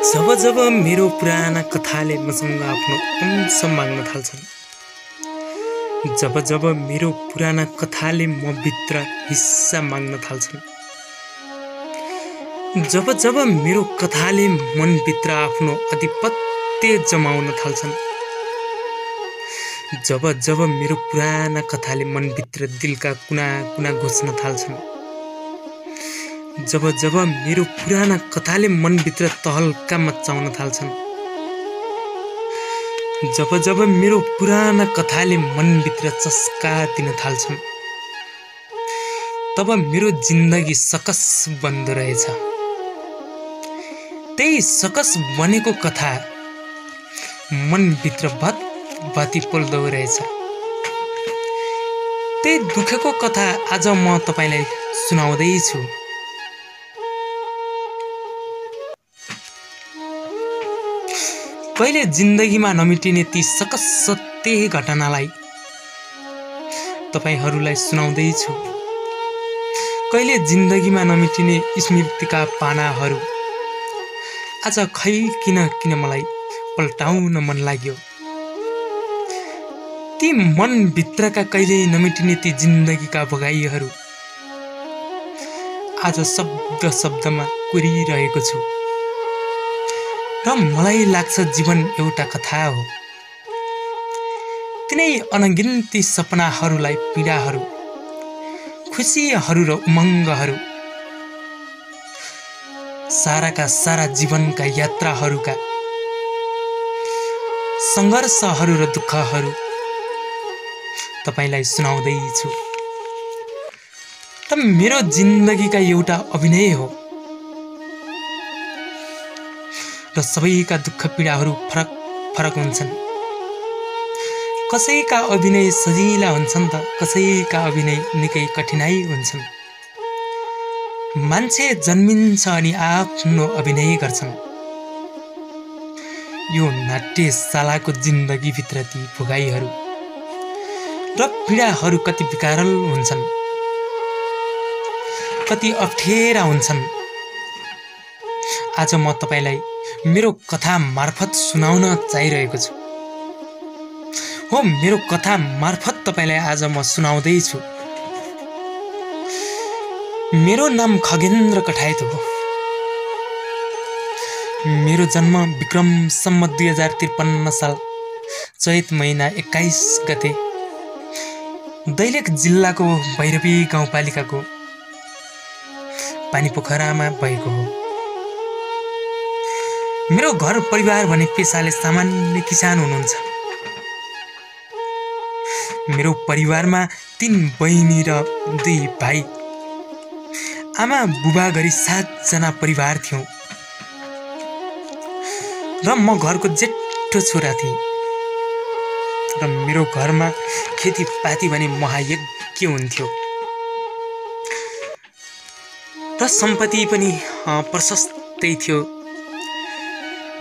जब जब मेरो पुराना कथाले मसँग आफ्नो अंश माग्न थाल्छन्, जब जब मेरो पुराना कथाले म भित्र हिस्सा माग्न थाल्छन्, जब जब मेरो कथाले मनभित्र आफ्नो आधिपत्य जमाउन थाल्छन्, जब जब मेरो पुराना कथाले मनभित्र दिलका कुना कुना घुस्न थाल्छन्, जब जब मेरो पुराना कथाले मनभित्र तहल्का मचाउन थाल्छन्, जब जब मेरो पुराना कथाले मनभित्र चस्का दिन थाल्छन्, तब मेरो जिन्दगी सकस बन्दो रहेछ। त्यही सकस बनेको कथा मनभित्र भत्भती पोल्दो रहेछ। त्यही दुखेको कथा आज म तपाईलाई सुनाउँदैछु। कहिले जिन्दगीमा नमिटिने ती सकस सत्य घटनालाई तपाईहरूलाई सुनाउँदैछु। कहिले जिन्दगीमा नमिटिने स्मृतिका पानाहरू आज खै किन मलाई पल्टाउन मन लाग्यो। ती मनभित्रका कहिले नमिटिने ती जिन्दगीका भगाइहरू आज शब्द शब्दमा कोरिरहेको छु। र मलाई लाग्छ जीवन एउटा कथा हो। तिनै अनगिन्ती सपनाहरूलाई, पीडाहरू, खुसीहरू र उमङ्गहरू, साराका सारा जीवनका यात्राहरूका सङ्घर्षहरू र दुःखहरू तपाईलाई सुनाउँदैछु। त मेरो जिन्दगीका एउटा अभिनय हो र सबैका दुःख पीडाहरू फरक फरक हुन्छन्। कसैका अभिनय सजिला हुन्छन् त कसैका अभिनय निकै कठिनाइ हुन्छन्। मान्छे जन्मिन्छ अनि आफ्नो अभिनय गर्छन्। यो नाट्यशालाको जिन्दगीभित्र ती भोगाइहरू र पीडाहरू कति विकारल हुन्छन्, कति अप्ठ्यारा हुन्छन्। आज म तपाईलाई मेरो कथा मार्फत सुनाउन चाहिरहेको छु। हो, मेरो कथा मार्फत तपाईलाई आज म सुनाउँदैछु। मेरो नाम खगेन्द्र कठायत हो। मेरो जन्म विक्रम सम्वत 2053 साल चैत महिना 21 गते दैलेख जिल्लाको भैरवी गाउँपालिकाको पानीपोखरामा भएको हो। मेरो घर परिवार भने पेसाले सामान्य किसान हुनुहुन्छ। मेरो परिवारमा 3 बहिनी र 2 भाइ, आमा बुबा गरी 7 जना परिवार थियौं र म घरको जेठो छोरा थिएँ। र मेरो घरमा खेतीपाती भने महायज्ञ हुन्थ्यो र सम्पत्ति पनि प्रशस्तै थियो।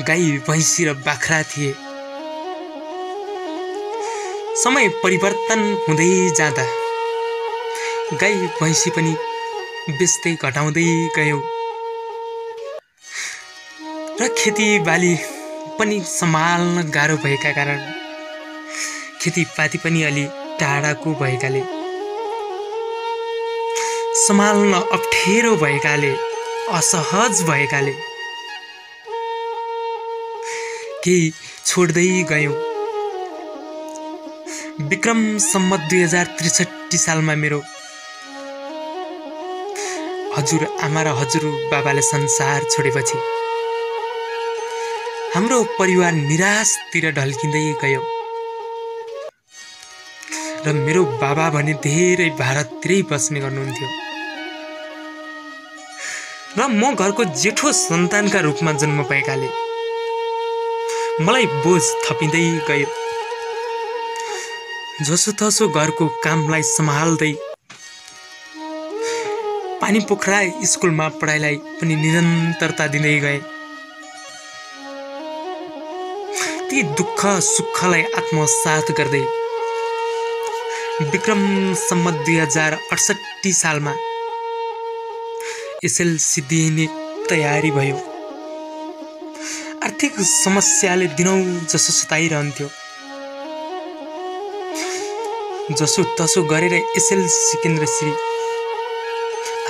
गाई भैँसी र बाख्रा थिए। समय परिवर्तन हुँदै जाँदा गाई भैँसी पनि बेच्दै घटाउँदै गयौँ र खेतीबाली पनि सम्हाल्न गाह्रो भएका कारण खेतीपाती पनि अलि टाढाको भएकाले, सम्हाल्न अप्ठ्यारो भएकाले, असहज भएकाले केही छोड्दै गयौँ। विक्रम सम्वत 2063 सालमा मेरो हजुर आमा र हजुर बाबाले संसार छोडेपछि हाम्रो परिवार निराशतिर ढल्किँदै गयो र मेरो बाबा भने धेरै भारततिरै बस्ने गर्नुहुन्थ्यो र म घरको जेठो सन्तानका रूपमा जन्म पाएकाले मलाई बोझ थपिँदै गयो। जसोतसो घरको कामलाई सम्हाल्दै पानीपोखरा स्कुलमा पढाइलाई पनि निरन्तरता दिँदै गए। ती दुःख सुखलाई आत्मसात गर्दै विक्रम सम्वत 2068 सालमा एसएलसी दिने तयारी भयो। आर्थिक समस्याले दिनौं जसो सताइरहन्थ्यो। जसो तसो गरेर एसएलसी केन्द्रश्री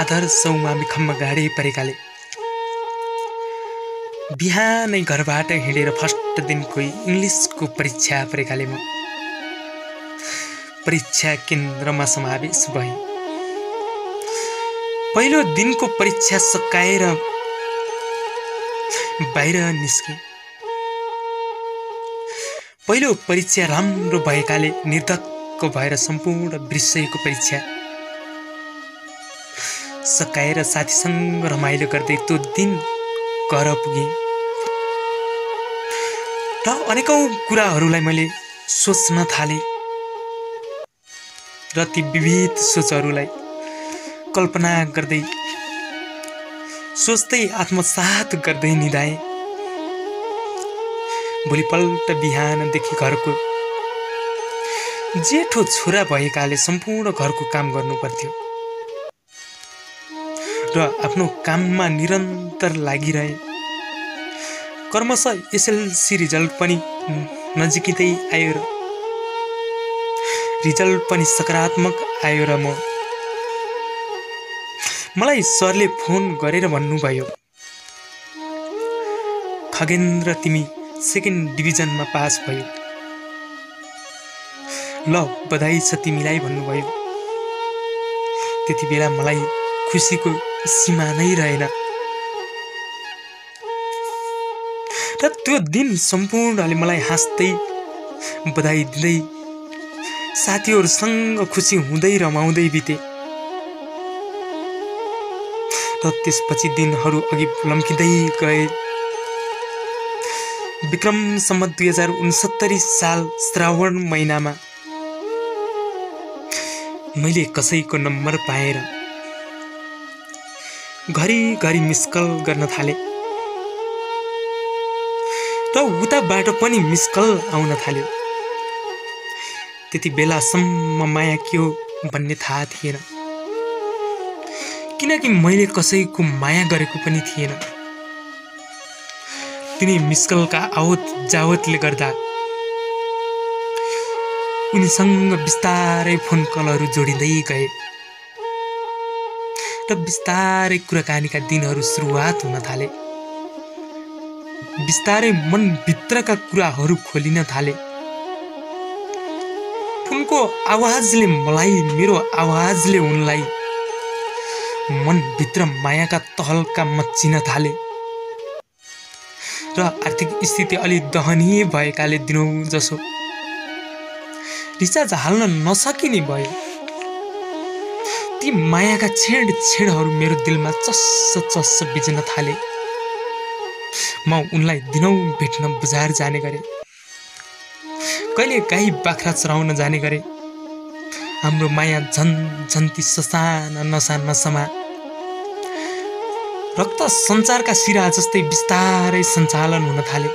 आदर्श उमावि खम्म गाडी परेकाले बिहानै घरबाट हिँडेर फर्स्ट दिनको इङ्ग्लिसको परीक्षा परेकाले म परीक्षा केन्द्रमा समावेश भएँ। पहिलो दिनको परीक्षा सकाएर बाहिर निस्केँ। पहिलो परीक्षा राम्रो भएकाले निर्धक्क भएर सम्पूर्ण विषयको परीक्षा सकाएर साथीसँग रमाइलो गर्दै त्यो दिन घर पुगेँ र अनेकौं कुराहरूलाई मैले सोच्न थालेँ र ती विविध सोचहरूलाई कल्पना गर्दै सोच्दै आत्मसात गर्दै निधाएँ। भोलिपल्ट बिहानदेखि घरको जेठो छोरा भएकाले सम्पूर्ण घरको काम गर्नु पर्थ्यो र आफ्नो काममा निरन्तर लागिरहे। क्रमशः एसएलसी रिजल्ट पनि नजिकै आयो र रिजल्ट पनि सकारात्मक आयो र मलाई सरले फोन गरेर भन्नुभयो, खगेन्द्र तिमी सेकेन्ड डिभिजनमा पास भयो, ल बधाई छ तिमीलाई भन्नुभयो। त्यति बेला मलाई खुसीको सीमा नै रहेन र त्यो दिन सम्पूर्णले मलाई हाँस्दै बधाई दिँदै साथीहरूसँग खुसी हुँदै रमाउँदै बिते र त्यसपछि दिनहरू अघि लम्किँदै गए। विक्रम सम्वत 2069 साल श्रावण महिनामा मैले कसैको नम्बर पाएर घरिघरि मिस कल गर्न थाले र उताबाट पनि मिस कल आउन थाल्यो। त्यति बेलासम्म माया के हो भन्ने थाहा थिएन, किनकि मैले कसैको माया गरेको पनि थिएन। तिनी मिसकलका आवत जावतले गर्दा उनीसँग बिस्तारै फोन कलहरू जोडिँदै गए र बिस्तारै कुराकानीका दिनहरू सुरुवात हुन थाले। बिस्तारै मनभित्रका कुराहरू खोलिन थाले। उनको आवाजले मलाई, मेरो आवाजले उनलाई मनभित्र मायाका तहल्का मच्चिन थाले र आर्थिक स्थिति अलि दयनीय भएकाले दिनौं जसो रिचार्ज हाल्न नसकिने भयो। ती मायाका छेडछेडहरू मेरो दिलमा चस्स चस्स बिज्न थाले। म उनलाई दिनौं भेट्न बजार जाने गरे, कहिले गाई बाख्रा चराउन जाने गरे। हाम्रो माया झन्झन्ती ससाना नसामा रक्त सञ्चारका सिरा जस्तै बिस्तारै सञ्चालन हुन थाले।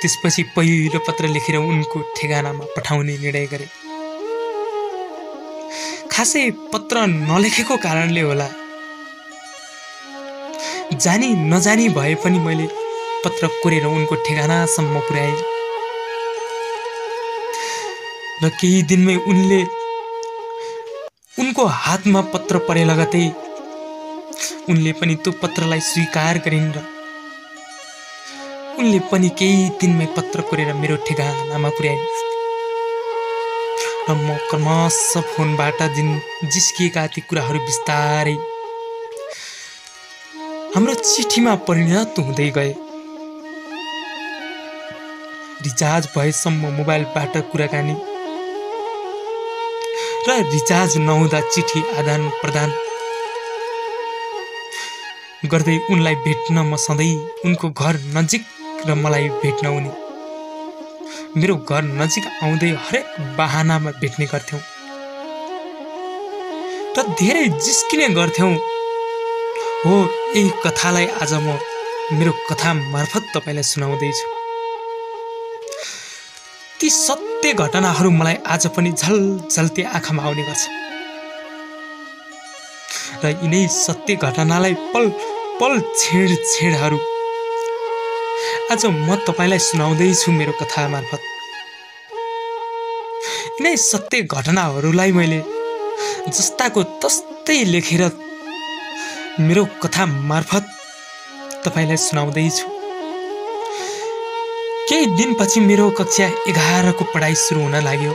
त्यसपछि पहिलो पत्र लेखेर उनको ठेगानामा पठाउने निर्णय गरे। खासै पत्र नलेखेको कारणले होला, जानी नजानी भए पनि मैले पत्र कोरेर उनको ठेगानासम्म पुर्याएँ र केही दिनमै उनको हातमा पत्र परे लगतै उनले पनि त्यो पत्रलाई स्वीकार गरिन् र उनले पनि केही दिनमै पत्र कोरेर मेरो ठेगानामा पुर्याइन् र म क्रमशः फोनबाट जिस्किएका ती कुराहरू बिस्तारै हाम्रो चिठीमा परिणत हुँदै गए। रिचार्ज भएसम्म मोबाइलबाट कुराकानी र रिचार्ज नहुँदा चिठी आदान प्रदान गर्दै उनलाई भेट्न म सधैँ उनको घर नजिक र मलाई भेट्न उनी मेरो घर नजिक आउँदै हरेक बहानामा भेट्ने गर्थ्यौं र धेरै जिस्किने गर्थ्यौं। हो, यही कथालाई आज म मेरो कथा मार्फत तपाईलाई सुनाउँदैछु। ती सत्य घटनाहरू मलाई आज पनि झलझल्ते आँखामा आउने गर्छ र यिनै सत्य घटनालाई पल पल छेडछेडहरू आज म तपाईलाई सुनाउँदै छु मेरो कथा मार्फत। यिनै सत्य घटनाहरूलाई मैले जस्ताको तस्तै लेखेर मेरो कथा मार्फत तपाईलाई सुनाउँदै छु। केही दिनपछि मेरो कक्षा 11 को पढाइ सुरु हुन लाग्यो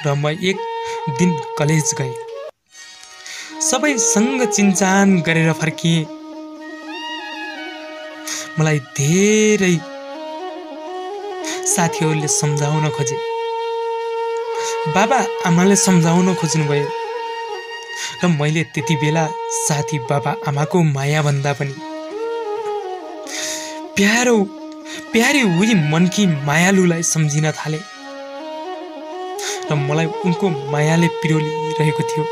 र म एक दिन कलेज गएँ। सबैसँग चिन्चान गरेर फर्किएँ। मलाई धेरै साथीहरूले सम्झाउन खोजे, बाबा आमाले सम्झाउन खोज्नुभयो र मैले त्यति बेला साथी बाबा आमाको माया भन्दा पनि प्यारी उही मनकी मायालुलाई सम्झिन थाले र मलाई उनको मायाले पिरोलिरहेको थियो।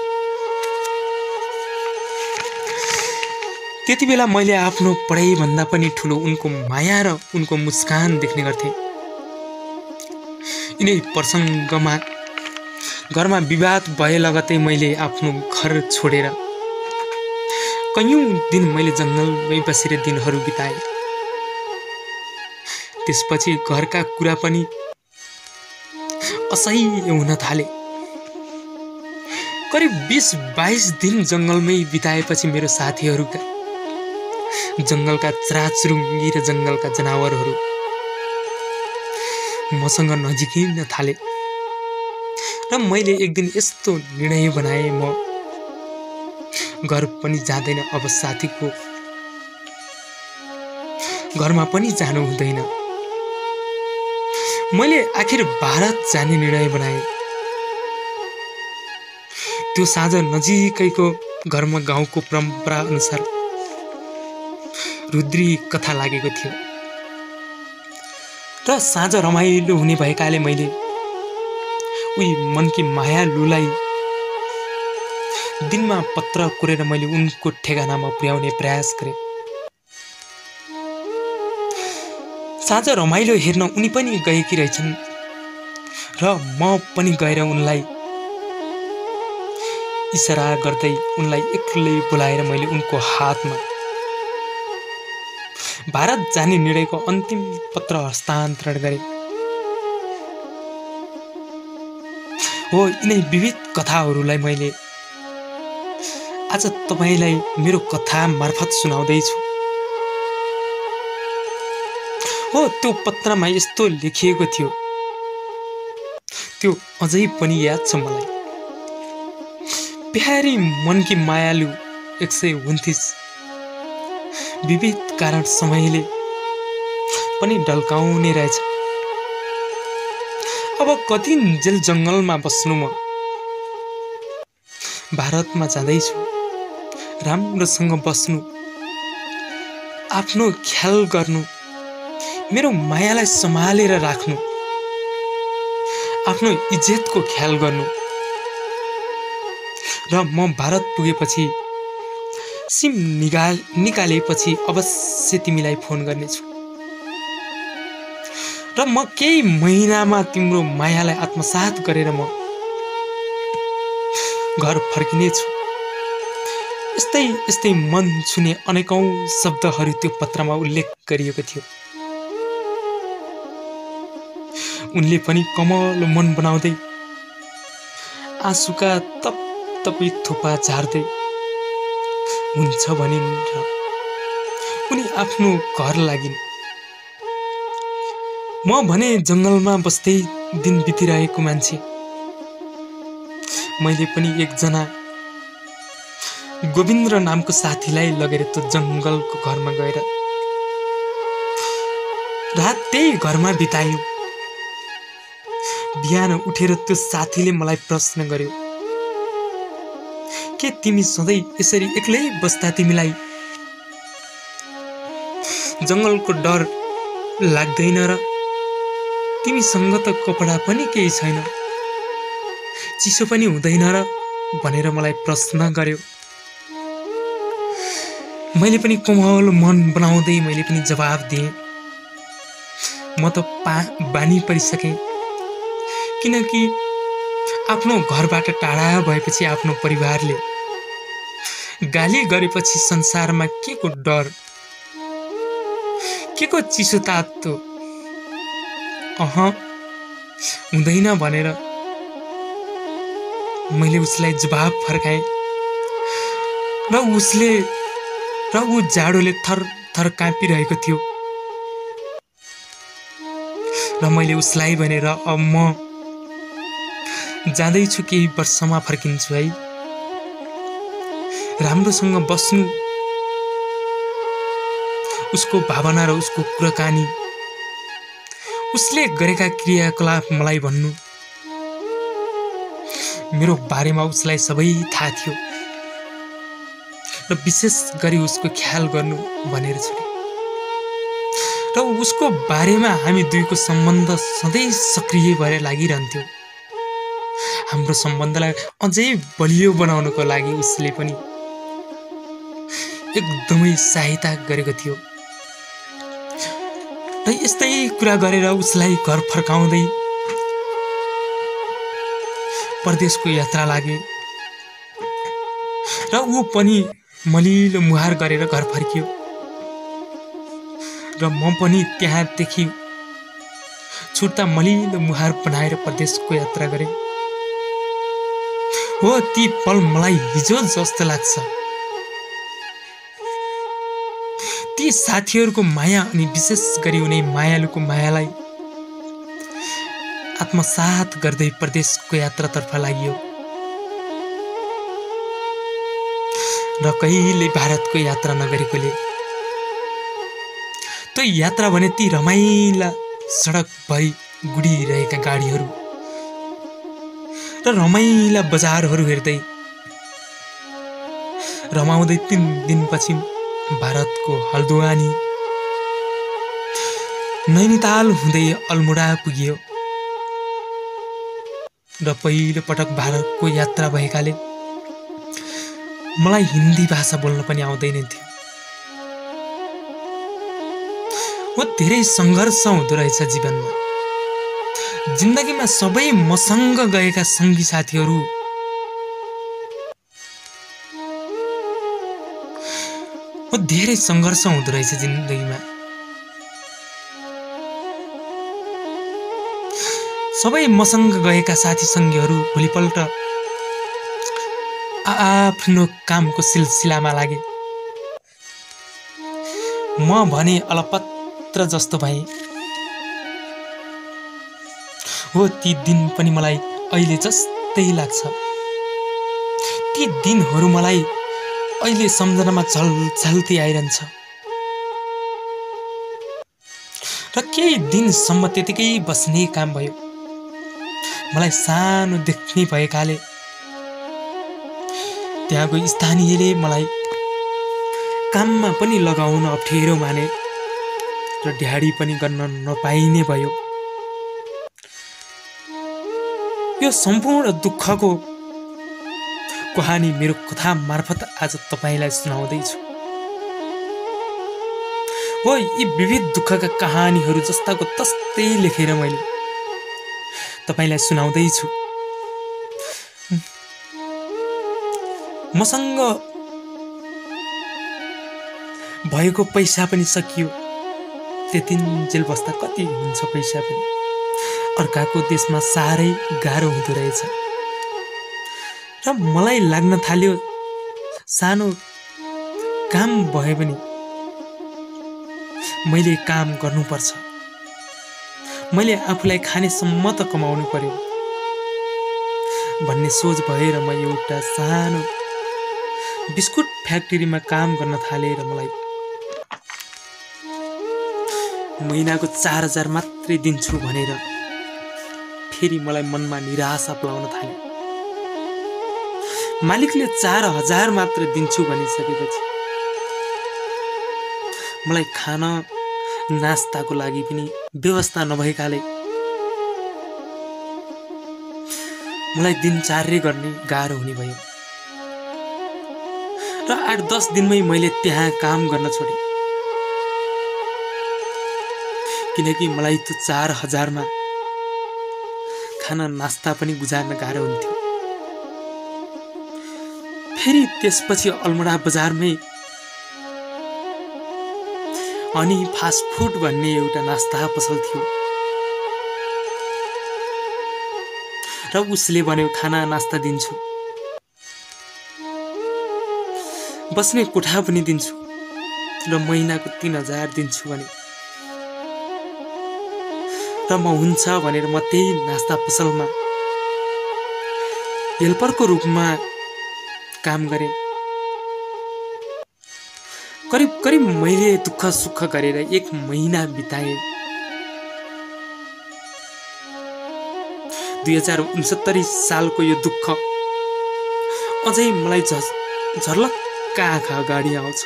त्यति बेला मैले आफ्नो पढाइ भन्दा पनि ठुलो उनको माया र उनको मुस्कान देख्ने गर्थेँ। यिनै प्रसङ्गमा घरमा विवाद भए लगतै मैले आफ्नो घर छोडेर कैयौं दिन मैले जङ्गलमै बसेर दिनहरू बिताएँ। त्यसपछि घरका कुरा पनि असह्य हुन थाले। करिब 20-22 दिन जङ्गलमै बिताएपछि मेरो साथीहरूका जङ्गलका चराचुरुङ्गी र जङ्गलका जनावरहरू मसँग नजिकिन थाले र मैले एक दिन यस्तो निर्णय बनाएँ, म घर पनि जाँदैन, अब साथीको घरमा पनि जानु हुँदैन। मैले आखिर भारत जाने निर्णय बनाएँ। त्यो साँझ नजिकैको घरमा गाउँको परम्परा अनुसार रुद्री कथा लागेको थियो र साँझ रमाइलो हुने भएकाले मैले उही मनकी मायालुलाई दिनमा पत्र कोरेर मैले उनको ठेगानामा पुर्याउने प्रयास गरेँ। साँझ रमाइलो हेर्न उनी पनि गएकी रहेछन् र म पनि गएर उनलाई इसारा गर्दै उनलाई एक्लै बोलाएर मैले उनको हातमा भारत जाने निर्णयको अन्तिम पत्र हस्तान्तरण गरेँ। हो, यिनै विविध कथाहरूलाई मैले आज तपाईलाई मेरो कथा मार्फत सुनाउँदैछु। हो, त्यो पत्रमा यस्तो लेखिएको थियो, त्यो अझै पनि याद छ मलाई। प्यारी मनकी मायालु 129, विविध कारण समयले पनि ढल्काउने रहेछ। अब कति जेल जङ्गलमा बस्नु, म भारतमा जाँदैछु। राम्रोसँग बस्नु, आफ्नो ख्याल गर्नु, मेरो मायालाई सम्हालेर राख्नु, आफ्नो इज्जतको ख्याल गर्नु र म भारत पुगेपछि सिम निकालेपछि अवश्य तिमीलाई फोन गर्नेछु र म केही महिनामा तिम्रो मायालाई आत्मसात गरेर म घर फर्किनेछु। यस्तै यस्तै मन छुने अनेकौं शब्दहरू त्यो पत्रमा उल्लेख गरिएको थियो। उनले पनि कमल मन बनाउँदै आँसुका तपतपी थोपा झार्दै हुन्छ भनिन् र उनी आफ्नो घर लागिन्। म भने जङ्गलमा बस्दै दिन बितिरहेको मान्छे। मैले पनि एकजना गोविन्द्र नामको साथीलाई लगेर त्यो जङ्गलको घरमा गएर रात त्यही घरमा बितायौँ। बिहान उठेर त्यो साथीले मलाई प्रश्न गर्यो, के तिमी सधैँ यसरी एक्लै बस्दा तिमीलाई जङ्गलको डर लाग्दैन र? तिमीसँग त कपडा पनि केही छैन, चिसो पनि हुँदैन र? भनेर मलाई प्रश्न गर्यो। मैले पनि कोमल मन बनाउँदै मैले पनि जवाब दिएँ, म त बानी परिसकेँ, किनकि आफ्नो घरबाट टाढा भएपछि आफ्नो परिवारले गाली गरेपछि संसारमा के को डर, के को चिसो तातो हुँदैन भनेर मैले उसलाई जवाब फर्काएँ र ऊ जाडोले थर थर काँपिरहेको थियो र मैले उसलाई भनेर अब म जाँदैछु, केही वर्षमा फर्किन्छु है, राम्रोसँग बस्नु, उसको भावना र उसको कुराकानी, उसले गरेका क्रियाकलाप मलाई भन्नु, मेरो बारेमा उसलाई सबै थाहा थियो र विशेष गरी उसको ख्याल गर्नु भनेर छोडे। र उसको बारेमा हामी दुईको सम्बन्ध सधैँ सक्रिय भएर लागिरहन्थ्यो। हाम्रो सम्बन्धलाई अझै बलियो बनाउनको लागि उसले पनि एकदमै सहायता गरेको थियो। र यस्तै कुरा गरेर उसलाई घर फर्काउँदै परदेशको यात्रा लागे र ऊ पनि मलिलो मुहार गरेर घर फर्कियो र म पनि त्यहाँदेखि छुट्टा मलिलो मुहार बनाएर परदेशको यात्रा गरेँ। हो, ती पल मलाई हिजो जस्तो लाग्छ। ती साथीहरूको माया अनि विशेष गरी उनी मायालुको मायालाई आत्मसात गर्दै परदेशको यात्रातर्फ लागियो र कहिले भारतको यात्रा नगरेकोले त्यो यात्रा भने ती रमाइला सडकभरि गुडिरहेका गाडीहरू र रमाइला बजारहरू हेर्दै रमाउँदै 3 दिनपछि भारतको हल्द्वानी नैनीताल हुँदै अल्मोडा पुग्यो र पहिलो पटक भारतको यात्रा भएकाले मलाई हिन्दी भाषा बोल्न पनि आउँदैन थियो। हो, धेरै सङ्घर्ष हुँदो रहेछ जीवनमा। जिन्दगीमा सबै मसँग गएका सङ्गी साथीहरू धेरै सङ्घर्ष हुँदो रहेछ जिन्दगीमा। सबै मसँग गएका साथी सङ्गीहरू भोलिपल्ट आफ्नो कामको सिलसिलामा लागे। म भने अलपत्र जस्तो भएँ। हो, ती दिन पनि मलाई अहिले जस्तै लाग्छ। ती दिनहरू मलाई अहिले सम्झनामा झल्झल्ती आइरहन्छ र केही दिनसम्म त्यतिकै बस्ने काम भयो। मलाई सानो देख्ने भएकाले त्यहाँको स्थानीयले मलाई काममा पनि लगाउन अप्ठ्यारो माने र ढ्याडी पनि गर्न नपाइने भयो। यो सम्पूर्ण दुःखको कहानी मेरो कथा मार्फत आज तपाईलाई सुनाउँदैछु। हो, यी विविध दुःखका कहानीहरू जस्ताको तस्तै लेखेर मैले तपाईलाई सुनाउँदैछु। मसँग भएको पैसा पनि सकियो। त्यतिन्जेल बस्दा कति हुन्छ पैसा पनि। अर्काको देशमा साह्रै गाह्रो हुँदो रहेछ र मलाई लाग्न थाल्यो सानो काम भए पनि मैले काम गर्नुपर्छ। मैले आफूलाई खानेसम्म त कमाउनु पर्यो भन्ने सोच भएर म एउटा सानो बिस्कुट फ्याक्ट्रीमा काम गर्न थालेँ र मलाई महिनाको 4000 मात्रै दिन्छु भनेर फेरि मलाई मनमा निराशा पलाउन थाल्यो। मालिकले 4000 मात्र दिन्छु भनिसकेपछि मलाई खाना नास्ताको लागि पनि व्यवस्था नभएकाले मलाई दिनचर्या गर्ने गाह्रो हुने भयो र 8-10 दिनमै मैले त्यहाँ काम गर्न छोडेँ। किनकि मलाई त्यो 4000 मा खाना नास्ता पनि गुजार्न गाह्रो हुन्थ्यो। फेरि त्यसपछि अल्मोडा बजारमै अनि फास्ट फुड भन्ने एउटा नास्ता पसल थियो र उसले भन्यो खाना नास्ता दिन्छु, बस्ने कोठा पनि दिन्छु र महिनाको 3000 दिन्छु भने र म हुन्छ भनेर म त्यही नास्ता पसलमा हेल्परको रूपमा काम गरेँ। करिब करिब मैले दुःख सुख गरेर 1 महिना बिताएँ। 2069 सालको यो दुःख अझै मलाई झर्लक्क आँखा अगाडि आउँछ।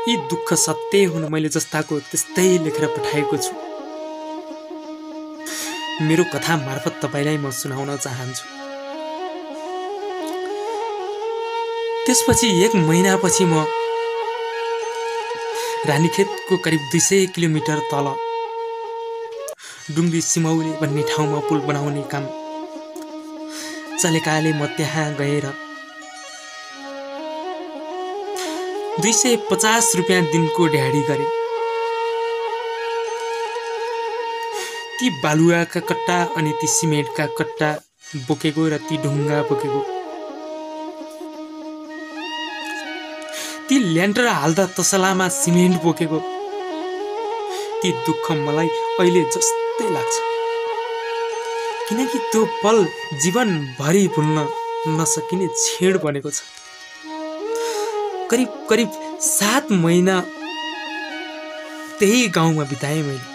यी दुःख सत्य हुन मैले जस्ताको त्यस्तै लेखेर पठाएको छु। मेरो कथा मार्फत तपाईलाई म सुनाउन चाहन्छु। त्यसपछि 1 महिनापछि म रानीखेतको करिब 200 किलोमिटर तल डुङ्ग्री सिमौली भन्ने ठाउँमा पुल बनाउने काम चलेकाले म त्यहाँ गएर 250 रुपैयाँ दिनको ढ्याडी गरेँ। ती बालुवाका कट्टा अनि ती सिमेन्टका कट्टा बोकेको र ती ढुङ्गा बोकेको, ती ल्यान्टर हाल्दा तसलामा सिमेन्ट बोकेको, ती दुःख मलाई अहिले जस्तै लाग्छ, किनकि त्यो पल जीवनभरि भुल्न नसकिने क्षण बनेको छ। करिब करिब 7 महिना त्यही गाउँमा बिताएँ मैले।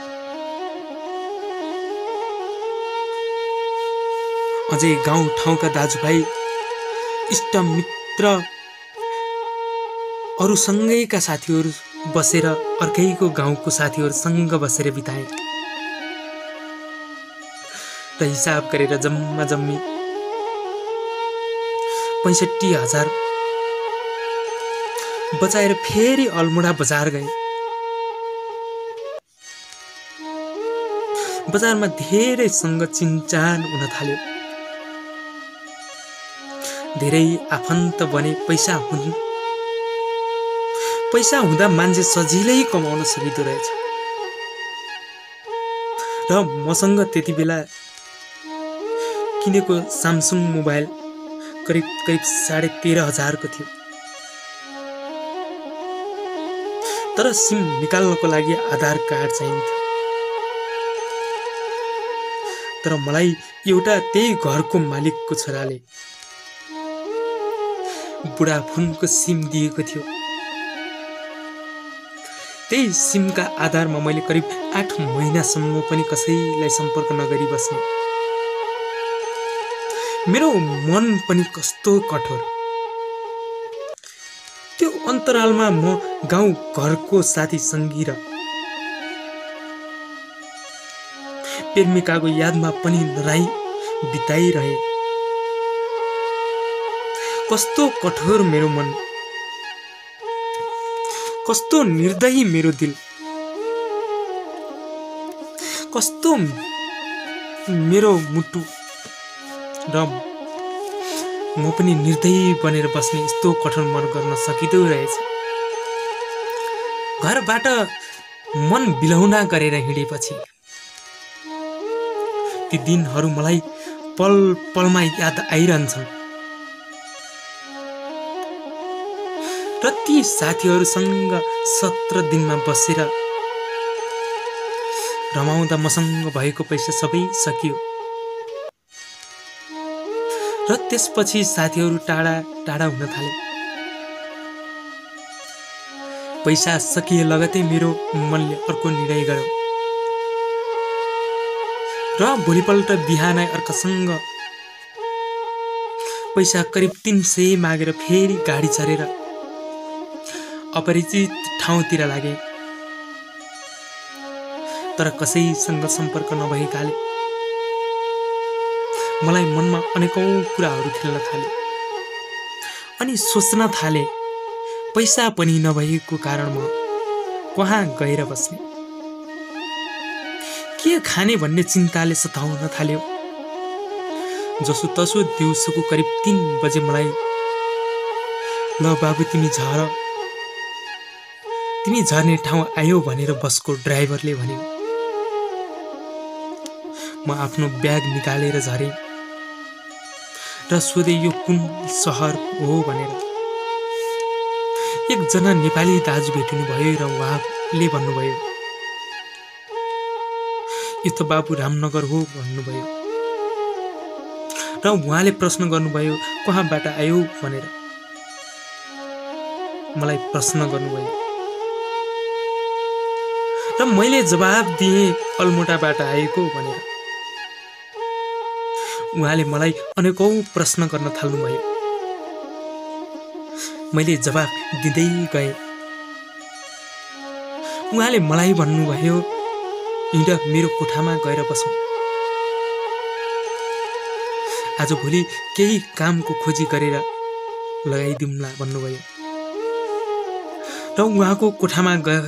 अझै गाउँ ठाउँका दाजुभाइ इष्टमित्र अरूसँगैका साथीहरू बसेर अर्कैको गाउँको साथीहरूसँग बसेर बिताएँ र हिसाब गरेर जम्मा जम्मी 65,000 बचाएर फेरि अल्मोडा बजार गएँ। बजारमा धेरैसँग चिनचान हुन थाल्यो, धेरै आफन्त बने। पैसा हुँदा मान्छे सजिलै कमाउन सकिँदो रहेछ र मसँग त्यति बेला किनेको स्यामसङ मोबाइल करिब 13,500 को थियो। तर सिम निकाल्नको लागि आधार कार्ड चाहिन्थ्यो। तर मलाई एउटा त्यही घरको मालिकको छोराले बुढाफोनको सिम दिएको थियो। त्यही सिमका आधारमा मैले करिब 8 महिनासम्म पनि कसैलाई सम्पर्क नगरी बस्ने। मेरो मन पनि कस्तो कठोर। त्यो अन्तरालमा म गाउँ घरको साथी सङ्गी र प्रेमिकाको यादमा पनि नराई बिताइरहे। कस्तो कठोर मेरो मन, कस्तो निर्दयी मेरो दिल, कस्तो मेरो मुटु र म पनि निर्दयी बनेर बस्ने यस्तो कठोर मन गर्न सकिँदो रहेछ। घरबाट मन बिलौना गरेर हिँडेपछि ती दिनहरू मलाई पल पलमा याद आइरहन्छन् र ती साथीहरूसँग 17 दिनमा बसेर रमाउँदा मसँग भएको पैसा सबै सकियो र त्यसपछि साथीहरू टाढा टाढा हुन थाले। पैसा सकिए लगतै मेरो मनले अर्को निर्णय गर्यो र भोलिपल्ट बिहानै अर्कासँग पैसा करिब 300 मागेर फेरि गाडी चढेर अपरिचित ठाउँतिर लागे। तर कसैसँग सम्पर्क नभएकाले मलाई मनमा अनेकौं कुराहरू खेल्न थाले अनि सोच्न थाले पैसा पनि नभएको कारण म कहाँ गएर बस्ने, के खाने भन्ने चिन्ताले सताउन थाल्यो। जसो तसो दिउँसोको करिब 3 बजे मलाई ल बाबु तिमी झर तिमी झर्ने ठाउँ आयो भनेर बसको ड्राइभरले भन्यो। म आफ्नो ब्याग निकालेर झरेँ र सोधेँ यो कुन सहर हो भनेर। एकजना नेपाली दाजु भेटिनु भयो र उहाँले भन्नुभयो यो त बाबु रामनगर हो भन्नुभयो र उहाँले प्रश्न गर्नुभयो कहाँबाट आयो भनेर मलाई प्रश्न गर्नुभयो र मैले जवाब दिएँ अल्मोटाबाट आएको भनेर। उहाँले मलाई अनेकौं प्रश्न गर्न थाल्नुभयो। मैले जवाब दिँदै गएँ। उहाँले मलाई भन्नुभयो हिँड मेरो कोठामा गएर बसौँ, आजभोलि केही कामको खोजी गरेर लगाइदिउँला भन्नुभयो र उहाँको कोठामा गएर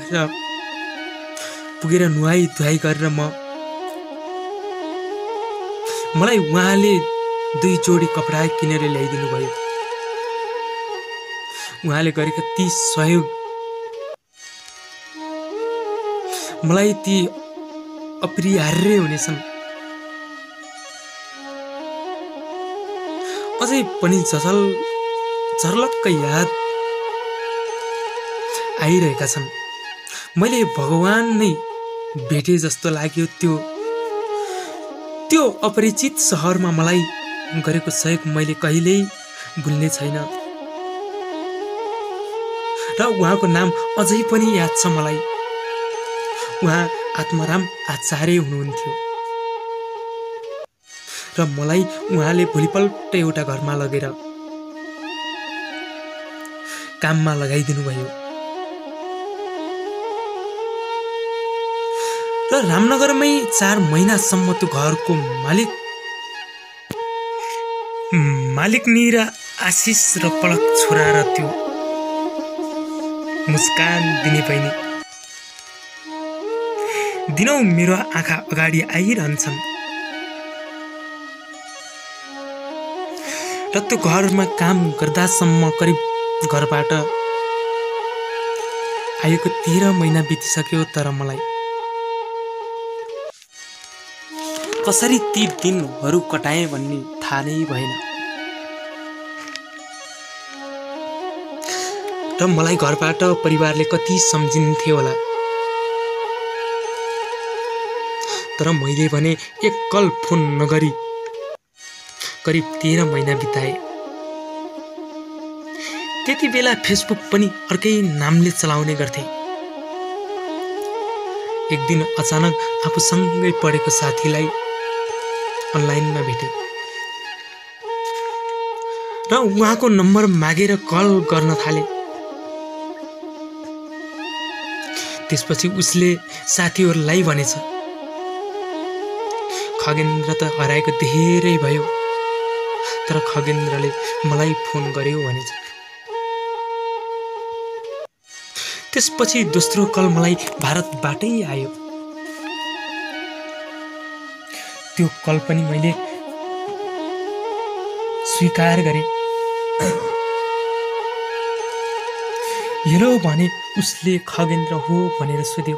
पुगेर नुहाई धुवाई गरेर मलाई उहाँले 2 जोडी कपडा किनेर ल्याइदिनु भयो। उहाँले गरेका ती सहयोग मलाई ती अपरिहार्य हुनेछन्। अझै पनि झर्लक्क याद आइरहेका छन्। मैले भगवान नै भेटे जस्तो लाग्यो। त्यो अपरिचित सहरमा मलाई गरेको सहयोग मैले कहिल्यै भुल्ने छैन र उहाँको नाम अझै पनि याद छ मलाई। उहाँ आत्माराम आचार्य हुनुहुन्थ्यो र मलाई उहाँले भोलिपल्ट एउटा घरमा लगेर काममा लगाइदिनु भयो र रामनगरमै 4 महिनासम्म त्यो घरको मालिकनी र आशिष र पलक छोरा र त्यो मुस्कान दिने बहिनी दिनौं मेरो आँखा अगाडि आइरहन्छन् र त्यो घरमा काम गर्दासम्म करिब घरबाट आएको 13 महिना बितिसक्यो। तर मलाई कसरी ती दिनहरू कटाए भन्ने थाहा नै भएन र मलाई घरबाट परिवारले कति सम्झिन्थ्यो होला। तर मैले भने एकल फोन नगरी करिब 13 महिना बिताए। त्यति बेला फेसबुक पनि अर्कै नामले चलाउने गर्थे। एक दिन अचानक आफूसँगै पढेको साथीलाई अनलाइनमा भेटे र उहाँको नम्बर मागेर कल गर्न थाले। त्यसपछि उसले साथीहरूलाई भनेछ खगेन्द्र त हराएको धेरै भयो, तर खगेन्द्रले मलाई फोन गर्यो भनेछ। त्यसपछि दोस्रो कल मलाई भारतबाटै आयो। त्यो कल पनि मैले स्वीकार गरेँ। हेलो भने उसले खगेन्द्र हो भनेर सोध्यो।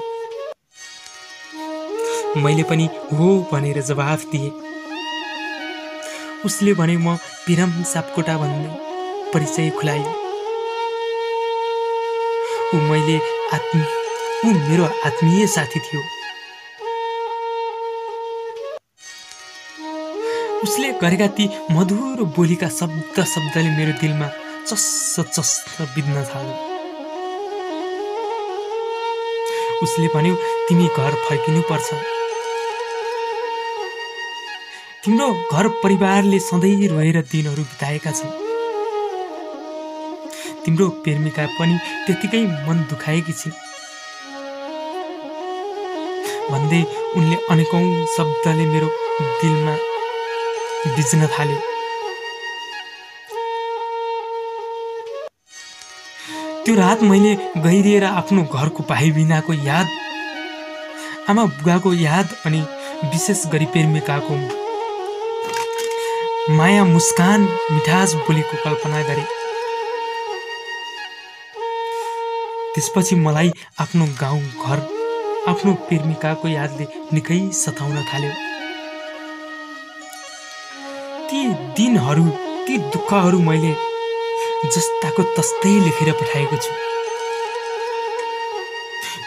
मैले पनि हो भनेर जवाफ दिएँ। उसले भने म पिराम सापकोटा भन्दै परिचय खुलायो। ऊ मेरो आत्मीय साथी थियो। उसले गरेका ती मधुर बोलीका शब्दले मेरो दिलमा चस्स बित्न थाल्यो। उसले भन्यो तिमी घर फर्किनु पर्छ। तिम्रो घर परिवारले सधैँ रोएर दिनहरू बिताएका छन्। तिम्रो प्रेमिका पनि त्यतिकै मन दुखाएकी छिन् भन्दै उनले अनेकौं शब्दले मेरो दिलमा बिज्न थाल्यो। त्यो रात मैले गहिरिएर आफ्नो घरको भाइ बिनाको याद, आमा बुवाको याद अनि विशेष गरी प्रेमिकाको माया मुस्कान मिठास बोलीको कल्पना गरे। त्यसपछि मलाई आफ्नो गाउँ घर आफ्नो प्रेमिकाको यादले निकै सताउन थाल्यो। ती दिनहरू ती दुःखहरू मैले जस्ताको तस्तै लेखेर पठाएको छु।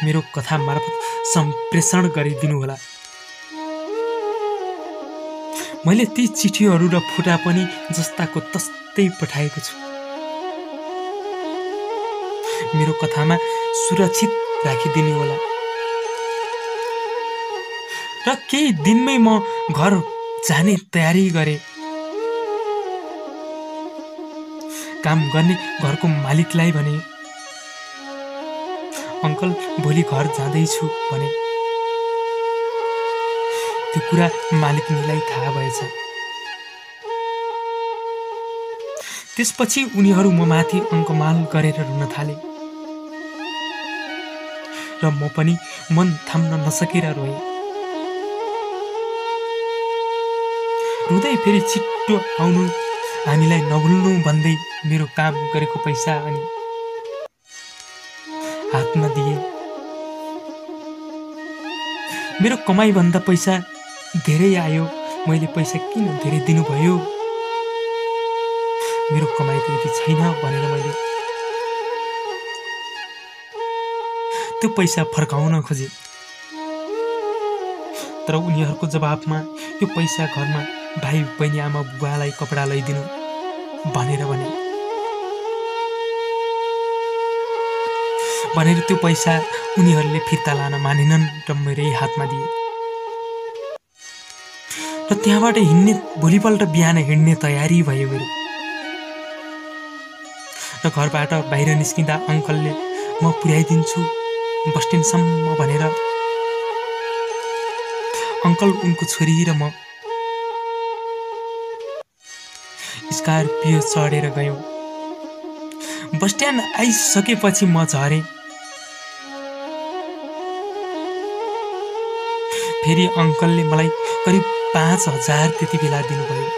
मेरो कथा मार्फत सम्प्रेषण गरिदिनुहोला। मैले ती चिठीहरू र फोटा पनि जस्ताको तस्तै पठाएको छु। मेरो कथामा सुरक्षित राखिदिनु होला। र केही दिनमै म घर जाने तयारी गरे। काम गर्ने घरको मालिकलाई भने, अङ्कल भोलि घर जाँदैछु भने। त्यो कुरा मालिकनीलाई थाहा भएछ। त्यसपछि उनीहरू म माथि अङ्कमाल गरेर रुन थाले र म पनि मन थाम्न नसकेर रोएँ। रुँदै फेरि छिट्टो आउनु, हामीलाई नभुल्नु भन्दै मेरो काम गरेको पैसा अनि हातमा दिए। मेरो कमाइभन्दा पैसा धेरै आयो। मैले पैसा किन धेरै दिनुभयो? मेरो कमाइ त यति छैन भनेर मैले त्यो पैसा फर्काउन खोजे। तर उनीहरूको जवाफमा त्यो पैसा घरमा भाइ बहिनी आमा बुबालाई कपडा लैदिनु भनेर त्यो पैसा उनीहरूले फिर्ता लान मानेनन् र मेरै हातमा दिए। र त्यहाँबाट हिँड्ने भोलिपल्ट बिहान हिँड्ने तयारी भयो मेरो। र घरबाट बाहिर निस्किँदा अङ्कलले म पुर्याइदिन्छु बस स्ट्यान्डसम्म भनेर अङ्कल, उनको छोरी र म स्कर्पियो चढेर गयौँ। बस स्ट्यान्ड आइसकेपछि म झरेँ। फेरि अङ्कलले मलाई करिब 5,000 त्यति बेला दिनुभयो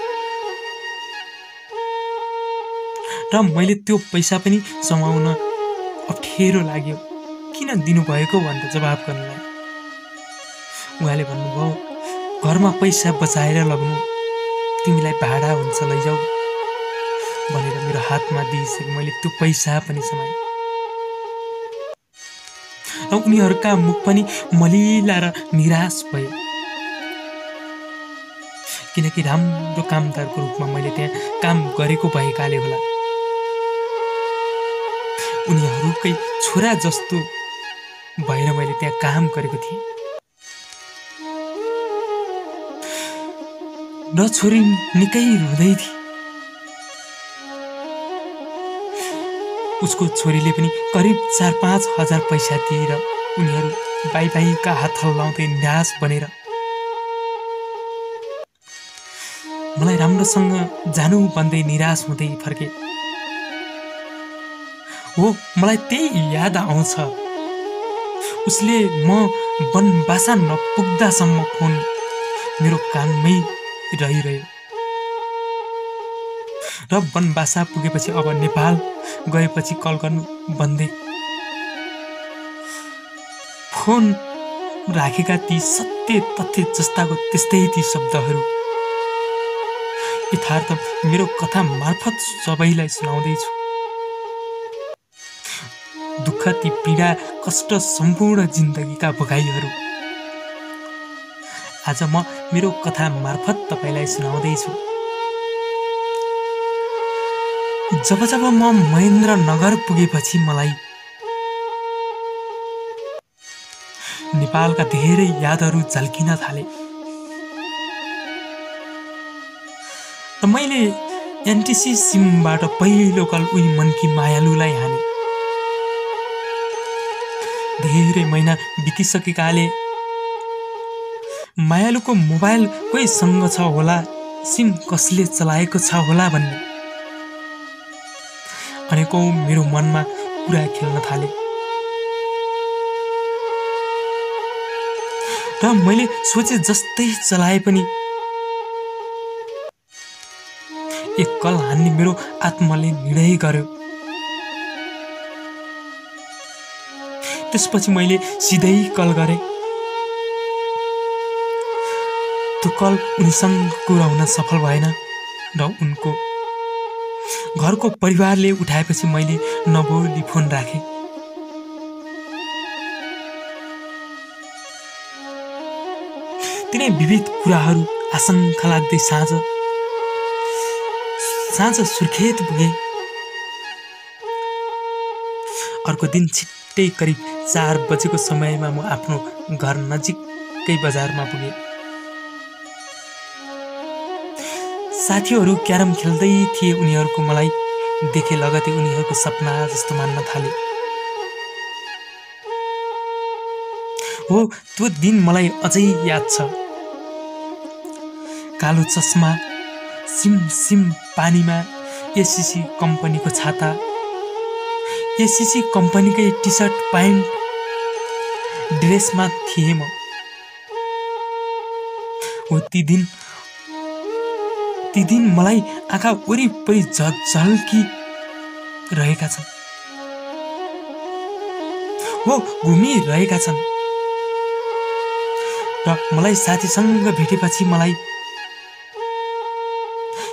र मैले त्यो पैसा पनि समाउन अप्ठ्यारो लाग्यो। किन दिनुभएको भनेर जवाफ गर्नलाई उहाँले भन्नुभयो, घरमा पैसा बचाएर लग्नु, तिमीलाई भाडा हुन्छ लैजाऊ भनेर मेरो हातमा दिइसके मैले त्यो पैसा पनि समाएँ। र उनीहरूका मुख पनि मलिला र निराश भए, किनकि राम्रो कामदारको रूपमा मैले त्यहाँ काम गरेको भएकाले होला। उनीहरूकै छोरा जस्तो भएर मैले त्यहाँ काम गरेको थिएँ। र छोरी निकै रुँदै थिए। उसको छोरीले पनि करिब 4-5 हजार पैसा दिएर उनीहरू बाइका हात हल्लाउँदै निराश बनेर मलाई राम्रोसँग जानु भन्दै निराश हुँदै फर्के। हो, मलाई त्यही याद आउँछ। उसले म वनवासा नपुग्दासम्म फोन मेरो कानमै रहिरह्यो र वनवासा पुगेपछि अब नेपाल गएपछि कल गर्नु भन्दै फोन राखेका ती सत्य तथ्य जस्ताको त्यस्तै ती शब्दहरू यथार्थ मेरो कथा मार्फत सबैलाई सुनाउँदैछु। दुःख, ती पीडा, कष्ट, सम्पूर्ण जिन्दगीका भोगाईहरू आज म मेरो कथा मार्फत तपाईलाई सुनाउँदैछु। जब जब म महेन्द्रनगर पुगेपछि मलाई नेपालका धेरै यादहरू झल्किन थाले। र मैले एनटिसी सिमबाट पहिलो कल उही मनकी मायालुलाई हाने। धेरै महिना बितिसकेकाले मायालुको मोबाइल कोहीसँग छ होला, सिम कसले चलाएको छ होला भन्ने अनेकौं मेरो मनमा कुरा खेल्न थाले। र मैले सोचे जस्तै चलाए पनि एक कल हान्ने मेरो आत्माले निर्णय गर्यो। त्यसपछि मैले सिधै कल गरेँ। त्यो कल उनीसँग कुरा हुन सफल भएन र उनको घरको परिवारले उठाएपछि मैले नबोली फोन राखेँ। तिनै विविध कुराहरू आशंका लाग्दै साँझ सुर्खेत पुगे। अर्को दिन छिट्टै करिब 4 बजेको समयमा म आफ्नो घर नजिकै बजारमा पुगेँ। साथीहरू क्यारम खेल्दै थिए। उनीहरूको मलाई देखे लगतै उनीहरूको सपना जस्तो मान्न थाले। हो, त्यो दिन मलाई अझै याद छ। कालो चस्मा, सिम पानीमा एसीसी कम्पनीको छाता, एसीसी कम्पनीकै टी सर्ट प्यान्ट ड्रेसमा थिएँ म। हो, ती दिन मलाई आँखा वरिपरि झल्की रहेका छन्। हो, घुमिरहेका छन्। र मलाई साथीसँग भेटेपछि मलाई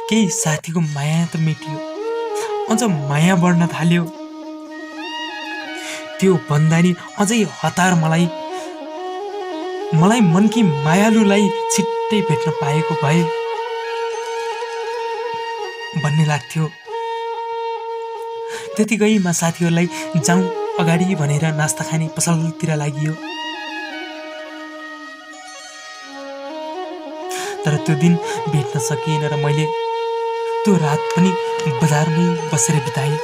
केही साथीको माया त मेटियो, अझ माया बढ्न थाल्यो। त्यो भन्दा नि अझै हतार मलाई मनकी मायालुलाई छिट्टै भेट्न पाएको भए भन्ने लाग्थ्यो। त्यतिकैमा साथीहरूलाई जाउँ अगाडि भनेर नास्ता खाने पसलतिर लागियो। तर त्यो दिन भेट्न सकिएन र मैले त्यो रात पनि बजारमै बसेर बिताएँ।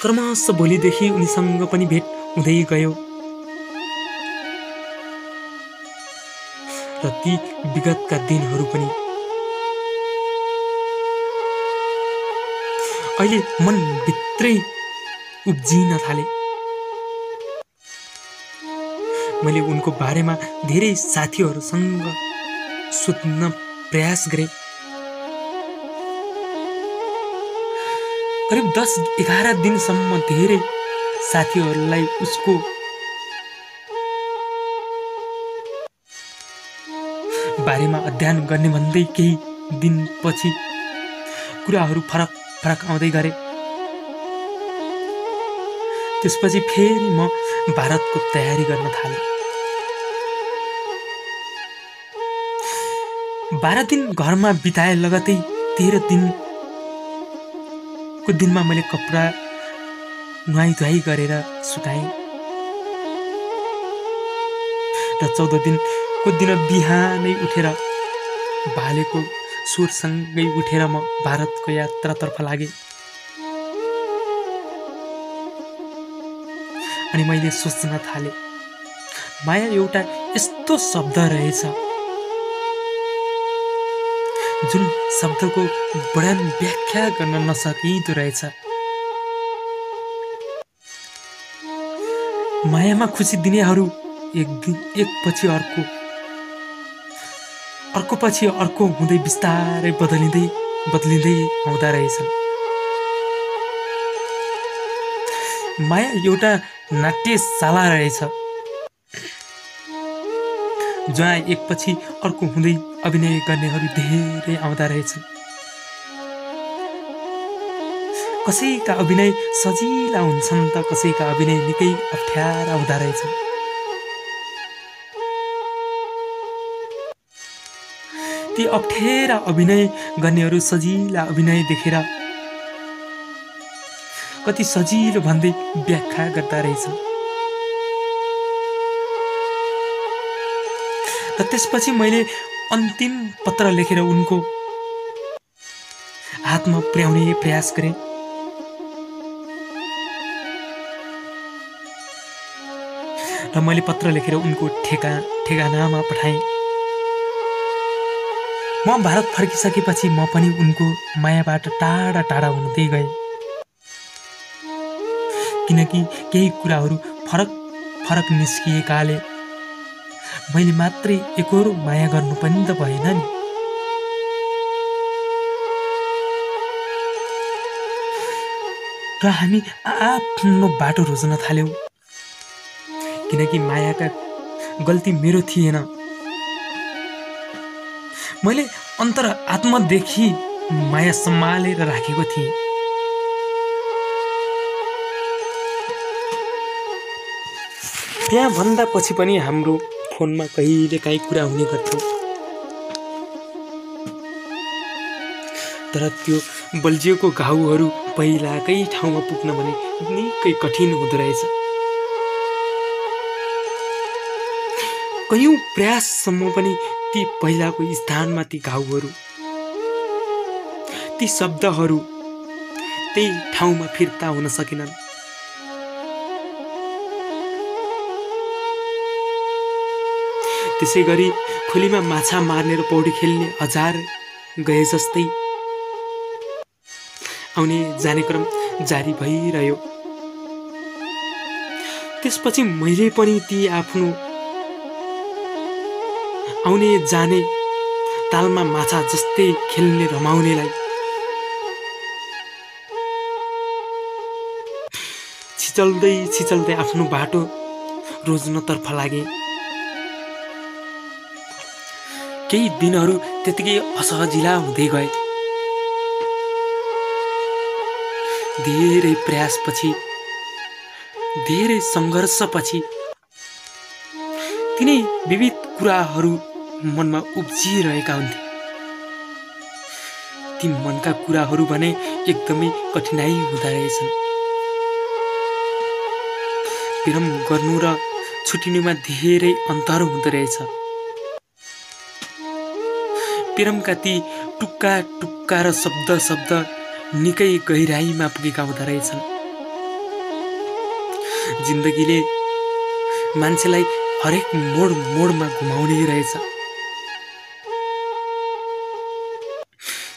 क्रमशः भोलिदेखि उनीसँग पनि भेट हुँदै गयो र ती विगतका दिनहरू पनि अहिले मनभित्रै उब्जिन थाले। मैले उनको बारेमा धेरै साथीहरूसँग सोध्न प्रयास गरेँ। करिब 10-11 दिनसम्म धेरै साथीहरूलाई उसको बारेमा अध्ययन गर्ने भन्दै केही दिनपछि कुराहरू फरक आउँदै गरे। त्यसपछि फेरि म भारतको तयारी गर्न थालेँ। 12 दिन घरमा बिताए लगतै 13 दिनमा मैले कपडा नुहाई गरेर सुकाएँ र 14 दिनको दिन बिहानै उठेर भालेको स्वरसँगै उठेर म भारतको यात्रातर्फ लागेँ। अनि मैले सोच्न थालेँ, माया एउटा यस्तो शब्द रहेछ जुन शब्दको वर्णन व्याख्या गर्न नसकिँदो रहेछ। मायामा खुसी दिनेहरू एक पछि अर्को पछि अर्को हुँदै बिस्तारै बदलिँदै आउँदा रहेछन्। माया एउटा नाट्यशाला रहेछ जहाँ एक पछि अर्को हुँदै अभिनय गर्नेहरू धेरै आउँदा रहेछन्। कसैका अभिनय सजिला हुन्छन् त कसैका अभिनय निकै अप्ठ्यारा हुँदा रहेछन्। ती अप्ठ्यारा अभिनय गर्नेहरू सजिला अभिनय देखेर कति सजिलो भन्दै व्याख्या गर्दा रहेछन्। र त्यसपछि मैले अन्तिम पत्र लेखेर उनको हातमा पुर्याउने प्रयास गरेँ। र मैले पत्र लेखेर उनको ठेगानामा पठाएँ। म भारत फर्किसकेपछि म पनि उनको मायाबाट टाढा हुँदै गएँ, किनकि केही कुराहरू फरक निस्किएकाले मैले मात्रै एकहोरो माया गर्नु पनि त भएन नि। र हामी आफ्नो बाटो रोज्न थाल्यौँ। किनकि मायाका गल्ती मेरो थिएन। मैले अन्तर आत्मादेखि माया सम्हालेर राखेको थिएँ। त्यहाँ भन्दा पछि पनि हाम्रो फोनमा कहिलेकाहीँ कुरा हुने गर्थ्यो। तर त्यो बल्झिएको घाउहरू पहिलाकै ठाउँमा पुग्न भने निकै कठिन हुँदो रहेछ। कयौं प्रयाससम्म पनि ती पहिलाको स्थानमा ती घाउहरू, ती शब्दहरू त्यही ठाउँमा फिर्ता हुन सकेनन्। त्यसै गरी खोलीमा माछा मार्ने र पौडी खेल्ने हजार गए जस्तै आउने जाने क्रम जारी भइरह्यो। त्यसपछि मैले पनि ती आफ्नो आउने जाने तालमा माछा जस्तै खेल्ने रमाउनेलाई छिचल्दै आफ्नो बाटो रोज्नतर्फ लागे। केही दिनहरू त्यतिकै असहजिला हुँदै गए। धेरै प्रयासपछि, धेरै सङ्घर्षपछि तिनै विविध कुराहरू मनमा उब्जिरहेका हुन्थे। ती मनका कुराहरू भने एकदमै कठिनाइ हुँदा रहेछन्। प्रेम गर्नु र छुटिनुमा धेरै अन्तर हुँदो रहेछ। प्रेमका ती टुक्का टुक्का र शब्द निकै गहिराईमा पुगेका हुँदो रहेछन्। जिन्दगीले मान्छेलाई हरेक मोडमा घुमाउने रहेछ।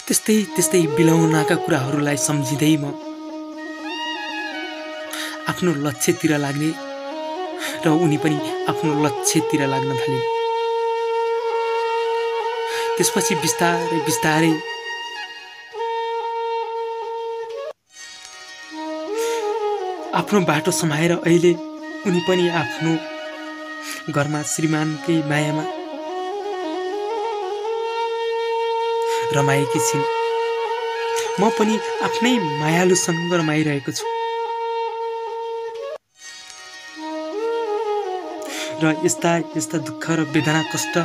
त्यस्तै बिलाउनका कुराहरूलाई सम्झिँदै म आफ्नो लक्ष्यतिर लाग्ने र उनी पनि आफ्नो लक्ष्यतिर लाग्न थाले। त्यसपछि बिस्तारै आफ्नो बाटो समाएर अहिले उनी पनि आफ्नो घरमा श्रीमानकै मायामा रमाएकी छिन्। म पनि आफ्नै मायालुसँग रमाइरहेको छु। र यस्ता दुःख र वेदना कष्ट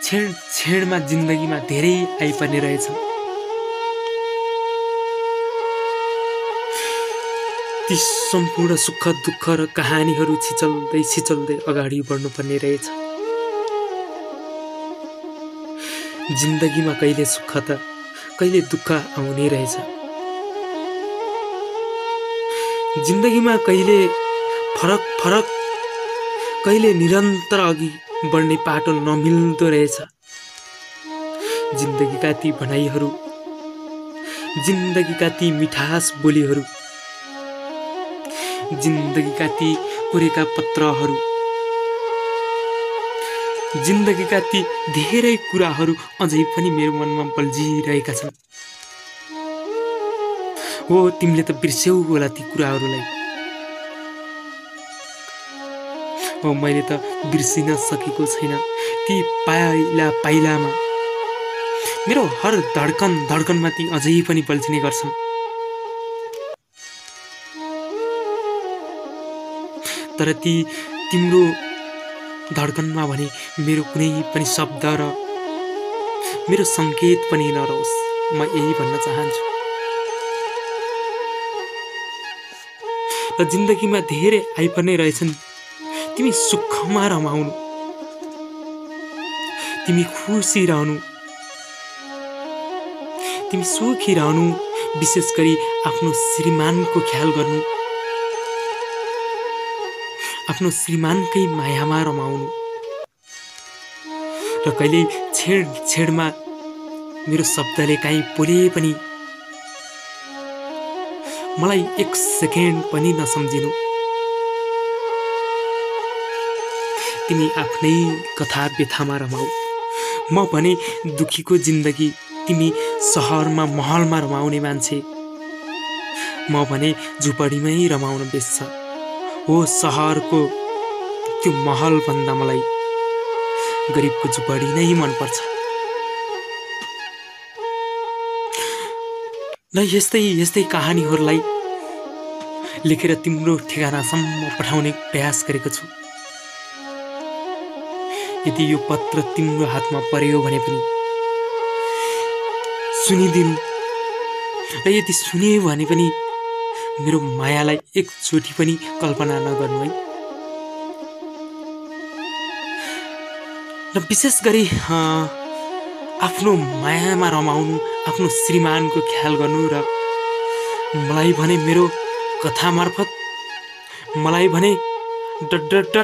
छेडमा जिन्दगीमा धेरै आइपर्ने रहेछन्। ती सम्पूर्ण सुख दुःख र कहानीहरू छिचल्दै अगाडि बढ्नुपर्ने रहेछ। जिन्दगीमा कहिले सुख त कहिले दुःख आउने रहेछ। जिन्दगीमा कहिले फरक कहिले निरन्तर अघि बढ्ने पाटो नमिल्दो रहेछ। जिन्दगीका ती भनाइहरू, जिन्दगीका ती मिठास बोलीहरू, जिन्दगीका ती कोरेका पत्रहरू, जिन्दगीका ती धेरै कुराहरू अझै पनि मेरो मनमा बल्झिरहेका छन्। हो, तिमीले त बिर्स्यौ होला ती कुराहरूलाई। हो, मैले त बिर्सिन सकेको छैन। ती पाइलामा मेरो हर धड्कनमा ती अझै पनि बल्झिने गर्छन्। तर ती तिम्रो धड्कनमा भने मेरो कुनै पनि शब्द र मेरो सङ्केत पनि नरहोस्, म यही भन्न चाहन्छु। र जिन्दगीमा धेरै आइपर्ने रहेछन्। तिमी सुखमा रमाउनु, तिमी खुसी रहनु, तिमी सुखी रहनु, विशेष गरी आफ्नो श्रीमानको ख्याल गर्नु, आफ्नो श्रीमानकै मायामा रमाउनु। र कहिले छेडमा मेरो शब्दले काहीँ बोले पनि मलाई एक सेकेन्ड पनि नसम्झिनु। तिमी आफ्नै कथा व्यथामा रमाऊ, म भने दुखीको जिन्दगी, तिमी सहरमा महलमा रमाउने मान्छे। म भने झुपडीमै रमाउन बेच्छ हो सहरको त्यो महल भन्दा मलाई गरिबको झुपडी नै मनपर्छ। ल यस्तै यस्तै कहानीहरूलाई लेखेर तिम्रो ठेगानासम्म पठाउने प्रयास गरेको छु। यदि यो पत्र तिम्रो हातमा पर्यो भने पनि सुनिदिनु, र यदि सुन्यो भने पनि मेरो मायालाई एकचोटि पनि कल्पना नगर्नु है। र विशेष गरी आफ्नो मायामा रमाउनु, आफ्नो श्रीमानको ख्याल गर्नु, र मलाई भने मेरो कथा मार्फत मलाई भने डट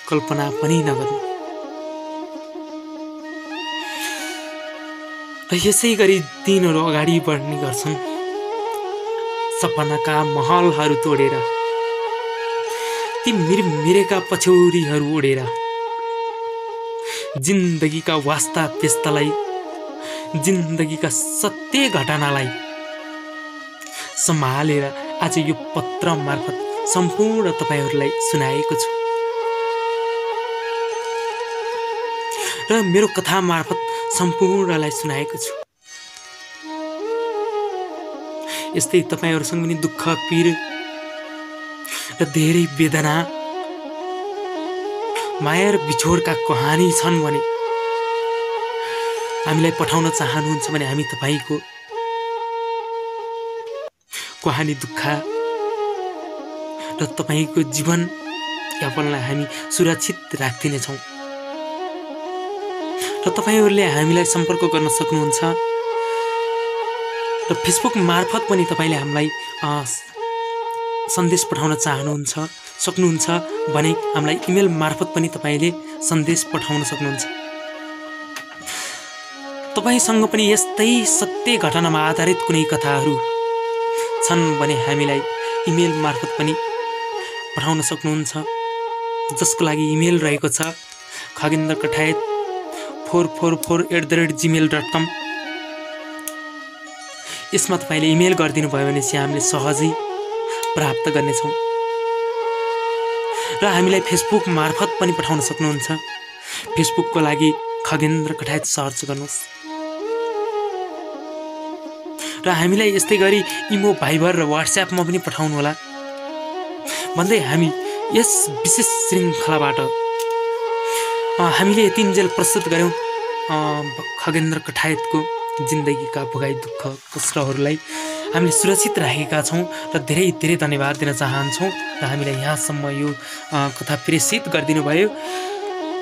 कल्पना पनि नगर्नु। र यसै गरी दिनहरू अगाडि बढ्ने गर्छन् सपनाका महलहरू तोडेर, ती मिरेका पछौरीहरू उडेर, जिन्दगीका वास्ता पेस्तालाई, जिन्दगीका सत्य घटनालाई सम्हालेर आज यो पत्र मार्फत सम्पूर्ण तपाईहरूलाई सुनाएको छु। र मेरो कथा मार्फत सम्पूर्णलाई सुनाएको छु। यस्तै तपाईहरूसँग पनि दुःख पीर र धेरै वेदना, माया र बिछोडका कहानी छन् भने हामीलाई पठाउन चाहनुहुन्छ भने हामी तपाईको कहानी दुःख र तपाईको जीवन यापनलाई हामी सुरक्षित राख्दिनेछौँ। र तपाईहरूले हामीलाई सम्पर्क गर्न सक्नुहुन्छ, र फेसबुक मार्फत पनि तपाईले हामीलाई सन्देश पठाउन सक्नुहुन्छ भने हामीलाई इमेल मार्फत पनि तपाईले सन्देश पठाउन सक्नुहुन्छ। तपाईसँग पनि यस्तै सत्य घटनामा आधारित कुनै कथाहरू छन् भने हामीलाई इमेल मार्फत पनि पठाउन सक्नुहुन्छ, जसको लागि इमेल रहेको छ khagendrakataet444@gmail.com। यसमा तपाईले इमेल गरिदिनु भयो भने चाहिँ हामीले सहजै प्राप्त गर्नेछौँ। र हामीलाई फेसबुक मार्फत पनि पठाउन सक्नुहुन्छ। फेसबुकको लागि खगेन्द्र कठायत सर्च गर्नुहोस्। र हामीलाई यस्तै गरी इमो, भाइबर र व्हाट्सएपमा पनि पठाउनु होला भन्दै हामी यस विशेष श्रृङ्खलाबाट हामीले यतिन्जेल प्रस्तुत गर्यौं खगेन्द्र कठायतको जिन्दगीका भोगाई दुःख कष्टहरूलाई हामीले सुरक्षित राखेका छौं र धेरै धेरै धन्यवाद दिन चाहन्छौं। र हामीलाई यहाँसम्म यो कथा प्रेषित गरिदिनु भयो।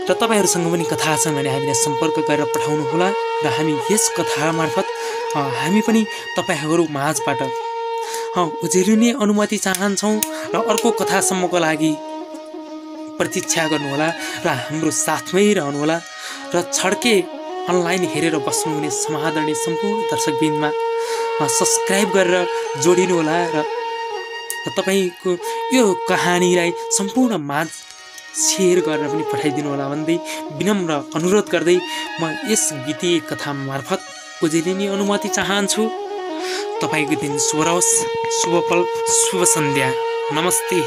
र तपाईहरुसँग पनि कथा छ भने हामीलाई सम्पर्क गरेर पठाउनु होला र हामी यस कथा मार्फत हामी पनि तपाईहरु माझबाट उजेलिने अनुमति चाहन्छौं र अर्को कथासम्मको लागि प्रतीक्षा गर्नु होला र हाम्रो साथमै रहनु होला र छड्के अनलाइन हेरेर बस्नुहुने समादरणीय सम्पूर्ण दर्शकवृन्दमा सब्स्क्राइब गरेर जोडिनु होला र तपाईको यो कहानीलाई सम्पूर्ण माझ शेयर गरेर पनि पठाइदिनु होला भन्दै विनम्र अनुरोध गर्दै म यस गीतीय कथा मार्फत उजेलिने अनुमति चाहन्छु। तपाईको दिन शुभ रहोस्, शुभ पल, शुभ सन्ध्या। नमस्ते।